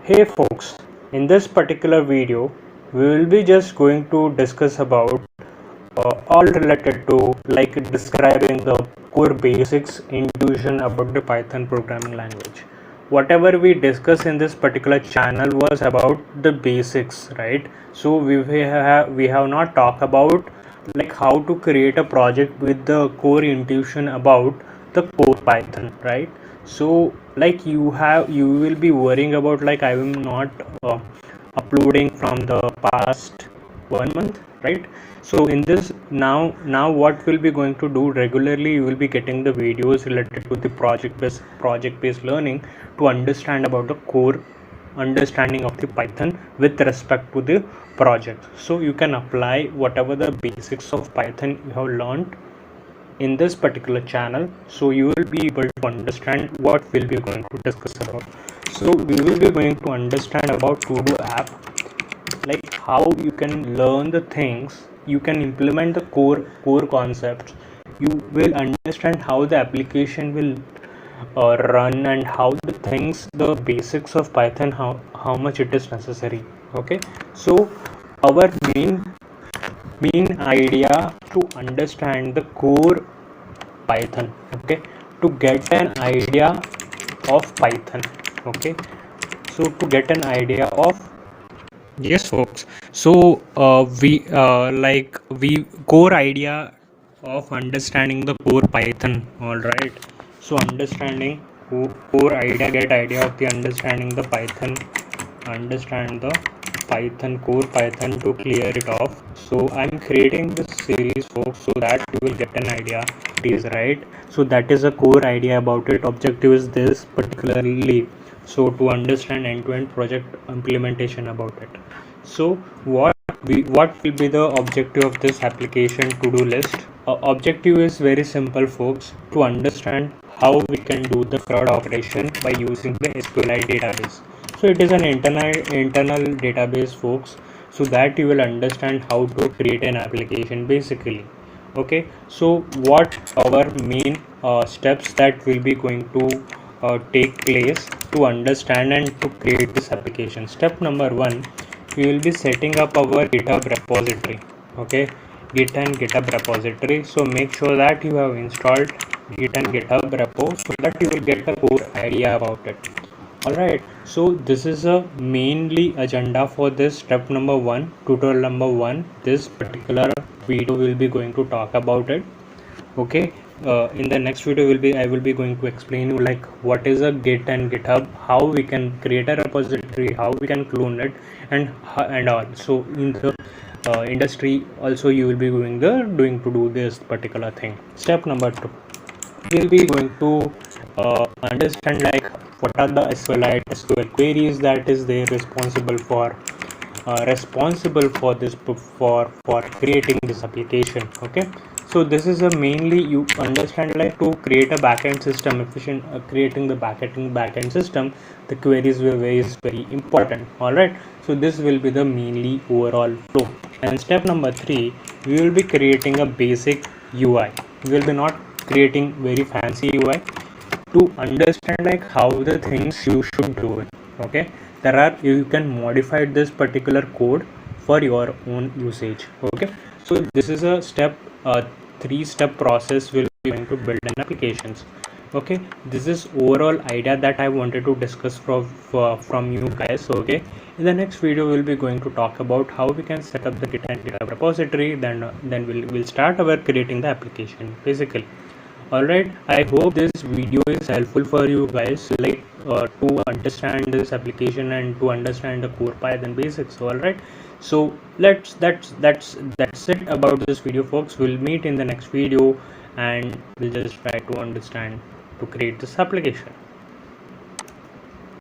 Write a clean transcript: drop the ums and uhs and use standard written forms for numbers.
Hey folks, in this particular video, we will be just going to discuss about all related to like describing the core basics intuition about the Python programming language. Whatever we discuss in this particular channel was about the basics, right? So we have not talked about like how to create a project with the core intuition about the core Python, right? So like you will be worrying about like I am not uploading from the past 1 month, right? So in this now what we'll be going to do regularly, you will be getting the videos related to the project based learning to understand about the core understanding of the Python with respect to the project, so you can apply whatever the basics of Python you have learned in this particular channel, so you will be able to understand what we'll be going to discuss about. So we will be going to understand about to do app, like how you can learn the things, you can implement the core concepts, you will understand how the application will run and how the things, the basics of Python, how much it is necessary. Okay, so our main idea to understand the core Python, okay, to get an idea of Python. Okay, so to get an idea of, yes folks, so we core idea of understanding the core Python. All right, so understanding core idea, get idea of the understanding the Python, understand the Python core Python to clear it off. So I'm creating this series folks so that you will get an idea it is, right? So that is a core idea about it. Objective is this particularly, so to understand end-to-end project implementation about it. So what will be the objective of this application to-do list? Objective is very simple folks, to understand how we can do the CRUD operation by using the SQLite database. So it is an internal database folks, so that you will understand how to create an application basically. Okay, so what our main steps that will be going to take place to understand and to create this application. Step number 1, we will be setting up our GitHub repository. Okay, Git and GitHub repository, so make sure that you have installed Git and GitHub repo so that you will get a core idea about it. Alright, so this is a mainly agenda for this step number 1, tutorial number 1. This particular video will be going to talk about it. Okay, in the next video I will be going to explain you like what is a Git and GitHub, how we can create a repository, how we can clone it, and all. So in the industry also you will be doing to do this particular thing. Step number 2, we'll be going to understand like what are the SQLite SQL queries that is there responsible for this for creating this application. Okay, so this is a mainly you understand like to create a backend system efficient, creating the backend system, the queries were very important. All right, so this will be the mainly overall flow. And step number 3, we will be creating a basic UI. We will be not creating very fancy UI, to understand like how the things you should do it. Okay, there are, you can modify this particular code for your own usage. Okay, so this is a step 3-step process will be going to build an applications. Okay, this is overall idea that I wanted to discuss from you guys. Okay, in the next video we'll be going to talk about how we can set up the Git and GitHub repository, then we'll start our creating the application basically. Alright, I hope this video is helpful for you guys, like to understand this application and to understand the core Python basics. Alright, so that's it about this video folks. We'll meet in the next video and we'll just try to understand to create this application.